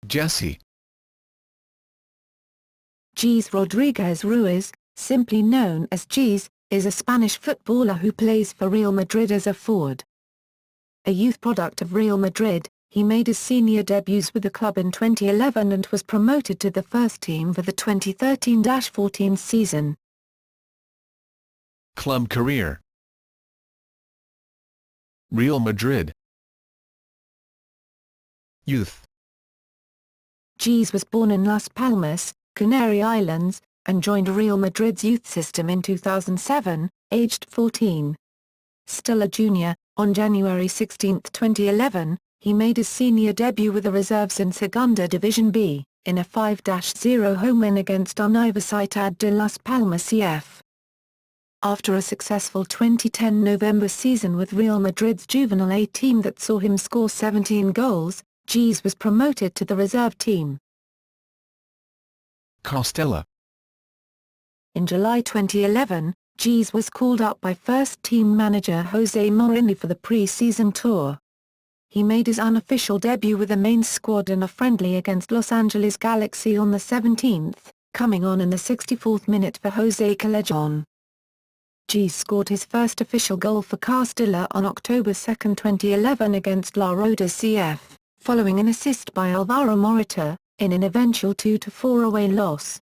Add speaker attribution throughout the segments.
Speaker 1: Jesé.
Speaker 2: Jesé Rodríguez Ruiz, simply known as Jes, is a Spanish footballer who plays for Real Madrid as a forward. A youth product of Real Madrid, he made his senior debuts with the club in 2011 and was promoted to the first team for the 2013-14 season.
Speaker 1: Club career: Real Madrid. Youth:
Speaker 2: Jes was born in Las Palmas, Canary Islands, and joined Real Madrid's youth system in 2007, aged 14. Still a junior, on January 16, 2011, he made his senior debut with the reserves in Segunda Division B, in a 5-0 home win against Universidad de Las Palmas CF. After a successful 2010 November season with Real Madrid's Juvenile A team that saw him score 17 goals, Jes was promoted to the reserve team.
Speaker 1: Castilla.
Speaker 2: In July 2011, Jes was called up by first-team manager José Mourinho for the pre-season tour. He made his unofficial debut with the main squad in a friendly against Los Angeles Galaxy on the 17th, coming on in the 64th minute for José Callejon. Jes scored his first official goal for Castilla on October 2, 2011 against La Roda CF, following an assist by Alvaro Morata, in an eventual 2-4 away loss.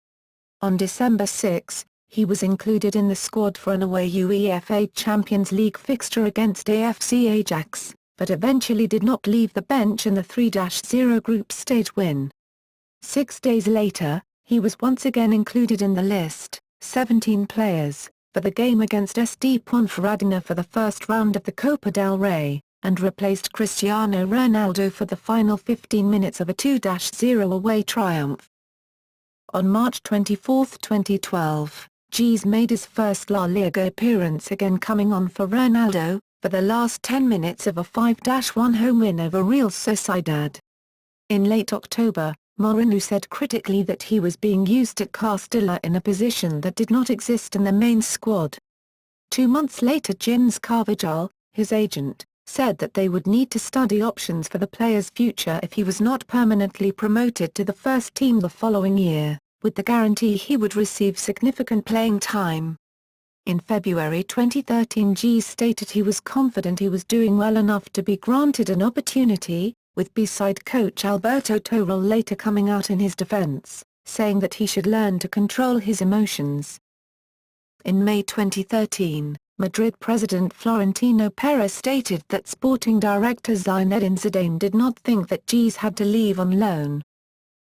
Speaker 2: On December 6, he was included in the squad for an away UEFA Champions League fixture against AFC Ajax, but eventually did not leave the bench in the 3-0 group stage win. 6 days later, he was once again included in the list, 17 players, for the game against SD Ponferradina for the first round of the Copa del Rey, and replaced Cristiano Ronaldo for the final 15 minutes of a 2-0 away triumph. On March 24, 2012, Jes made his first La Liga appearance again coming on for Ronaldo, for the last 10 minutes of a 5-1 home win over Real Sociedad. In late October, Mourinho said critically that he was being used at Castilla in a position that did not exist in the main squad. 2 months later Jens Carvajal, his agent, said that they would need to study options for the player's future if he was not permanently promoted to the first team the following year, with the guarantee he would receive significant playing time. In February 2013 Jes stated he was confident he was doing well enough to be granted an opportunity, with B-side coach Alberto Toril later coming out in his defense, saying that he should learn to control his emotions. In May 2013, Madrid president Florentino Perez stated that sporting director Zinedine Zidane did not think that Jes had to leave on loan.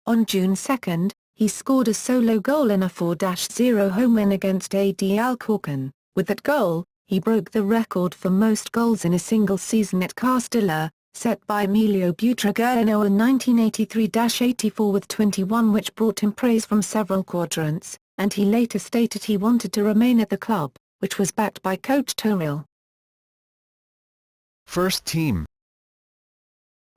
Speaker 2: On June 2, he scored a solo goal in a 4-0 home win against AD Alcorcón. With that goal, he broke the record for most goals in a single season at Castilla, set by Emilio Butragueño in 1983-84 with 21, which brought him praise from several quadrants, and he later stated he wanted to remain at the club, which was backed by coach Toril.
Speaker 1: First team.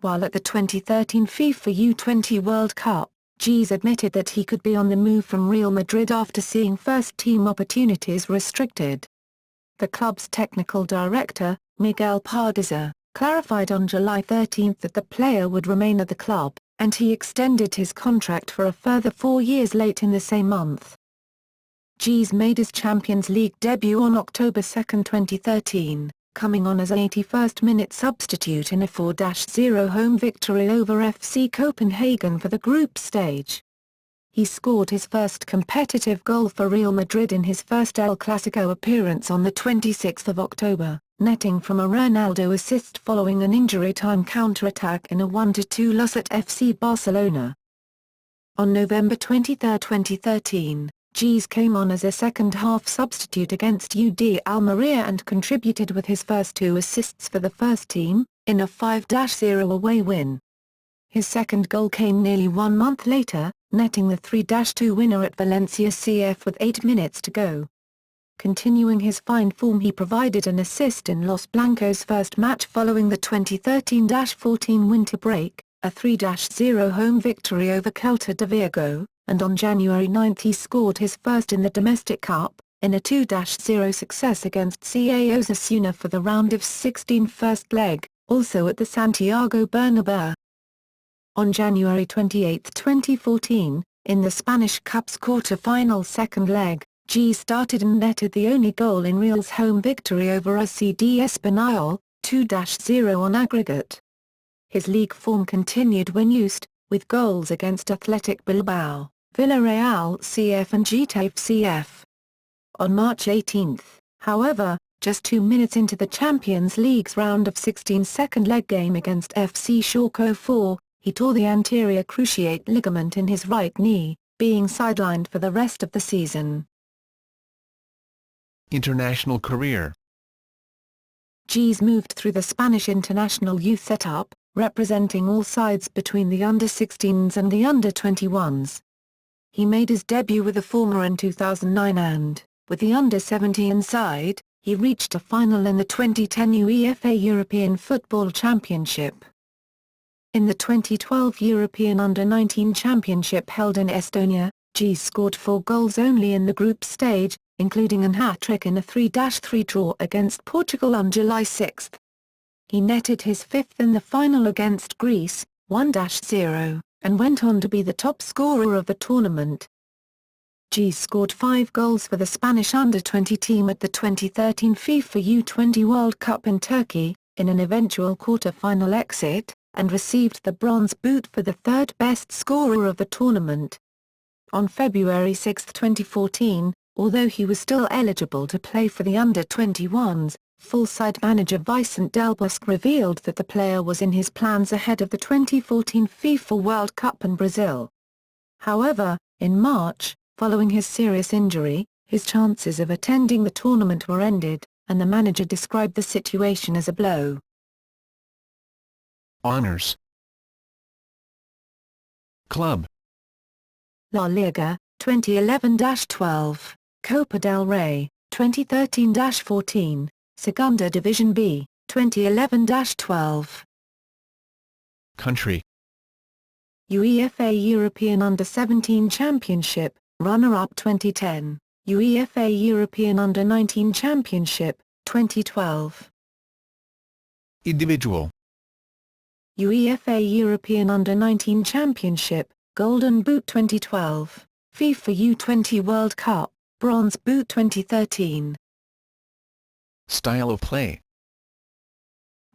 Speaker 2: While at the 2013 FIFA U20 World Cup, Jes admitted that he could be on the move from Real Madrid after seeing first-team opportunities restricted. The club's technical director, Miguel Pardiza, clarified on July 13 that the player would remain at the club, and he extended his contract for a further 4 years late in the same month. Jes made his Champions League debut on October 2, 2013, coming on as an 81st-minute substitute in a 4-0 home victory over FC Copenhagen for the group stage. He scored his first competitive goal for Real Madrid in his first El Clasico appearance on the 26th of October, netting from a Ronaldo assist following an injury-time counter-attack in a 1-2 loss at FC Barcelona. On November 23, 2013, Jes came on as a second-half substitute against UD Almería and contributed with his first 2 assists for the first team, in a 5-0 away win. His second goal came nearly 1 month later, netting the 3-2 winner at Valencia CF with 8 minutes to go. Continuing his fine form, he provided an assist in Los Blancos' first match following the 2013-14 winter break, a 3-0 home victory over Celta de Vigo, and on January 9 he scored his first in the Domestic Cup, in a 2-0 success against CA Osasuna for the round of 16 first leg, also at the Santiago Bernabeu. On January 28, 2014, in the Spanish Cup's quarter-final second leg, Jesé started and netted the only goal in Real's home victory over RCD Espanyol, 2-0 on aggregate. His league form continued when used, with goals against Athletic Bilbao, Villarreal CF and Getafe CF. On March 18, however, just 2 minutes into the Champions League's round of 16 second leg game against FC Schalke 04, he tore the anterior cruciate ligament in his right knee, being sidelined for the rest of the season.
Speaker 1: International career.
Speaker 2: Jesé moved through the Spanish international youth setup, representing all sides between the under-16s and the under-21s. He made his debut with the former in 2009 and, with the under-17 side, he reached a final in the 2010 UEFA European Football Championship. In the 2012 European Under-19 Championship held in Estonia, Jesé scored 4 goals only in the group stage, including an hat-trick in a 3-3 draw against Portugal on July 6. He netted his 5th in the final against Greece, 1-0, and went on to be the top scorer of the tournament. Jesé scored 5 goals for the Spanish under-20 team at the 2013 FIFA U20 World Cup in Turkey, in an eventual quarter-final exit, and received the bronze boot for the third-best scorer of the tournament. On February 6, 2014, although he was still eligible to play for the under-21s, full-side manager Vicente Del Bosque revealed that the player was in his plans ahead of the 2014 FIFA World Cup in Brazil. However, in March, following his serious injury, his chances of attending the tournament were ended, and the manager described the situation as a blow.
Speaker 1: Honors. Club.
Speaker 2: La Liga, 2011-12, Copa del Rey, 2013-14, Segunda Division B, 2011-12.
Speaker 1: Country.
Speaker 2: UEFA European Under-17 Championship, runner-up 2010, UEFA European Under-19 Championship, 2012.
Speaker 1: Individual.
Speaker 2: UEFA European Under-19 Championship, Golden Boot 2012, FIFA U20 World Cup, Bronze Boot 2013.
Speaker 1: Style of play.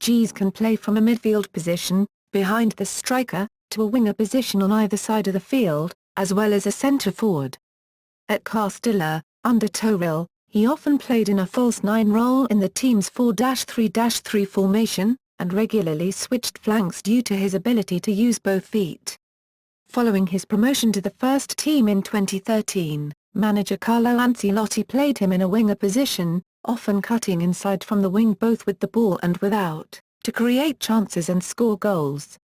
Speaker 2: Jesé can play from a midfield position, behind the striker, to a winger position on either side of the field, as well as a centre-forward. At Castilla, under Toril, he often played in a false 9 role in the team's 4-3-3 formation, and regularly switched flanks due to his ability to use both feet. Following his promotion to the first team in 2013, manager Carlo Ancelotti played him in a winger position, often cutting inside from the wing both with the ball and without, to create chances and score goals.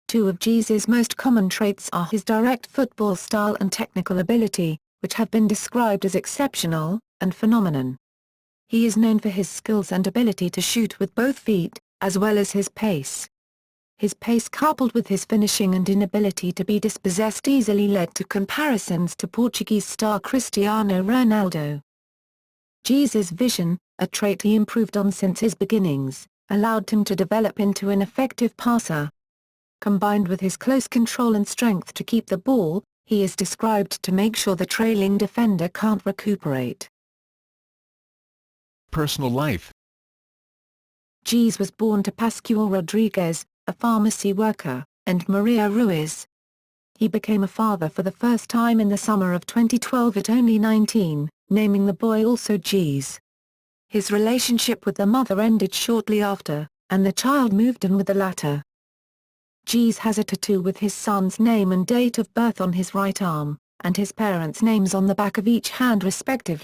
Speaker 2: 2 of Jesé's most common traits are his direct football style and technical ability, which have been described as exceptional, and phenomenon. He is known for his skills and ability to shoot with both feet, as well as his pace. His pace coupled with his finishing and inability to be dispossessed easily led to comparisons to Portuguese star Cristiano Ronaldo. Jesé's vision, a trait he improved on since his beginnings, allowed him to develop into an effective passer. Combined with his close control and strength to keep the ball, he is described to make sure the trailing defender can't recuperate.
Speaker 1: Personal life.
Speaker 2: Jesé was born to Pascual Rodríguez, a pharmacy worker, and Maria Ruiz. He became a father for the first time in the summer of 2012 at only 19, naming the boy also Jesé. His relationship with the mother ended shortly after, and the child moved in with the latter. Jesé has a tattoo with his son's name and date of birth on his right arm, and his parents' names on the back of each hand respectively.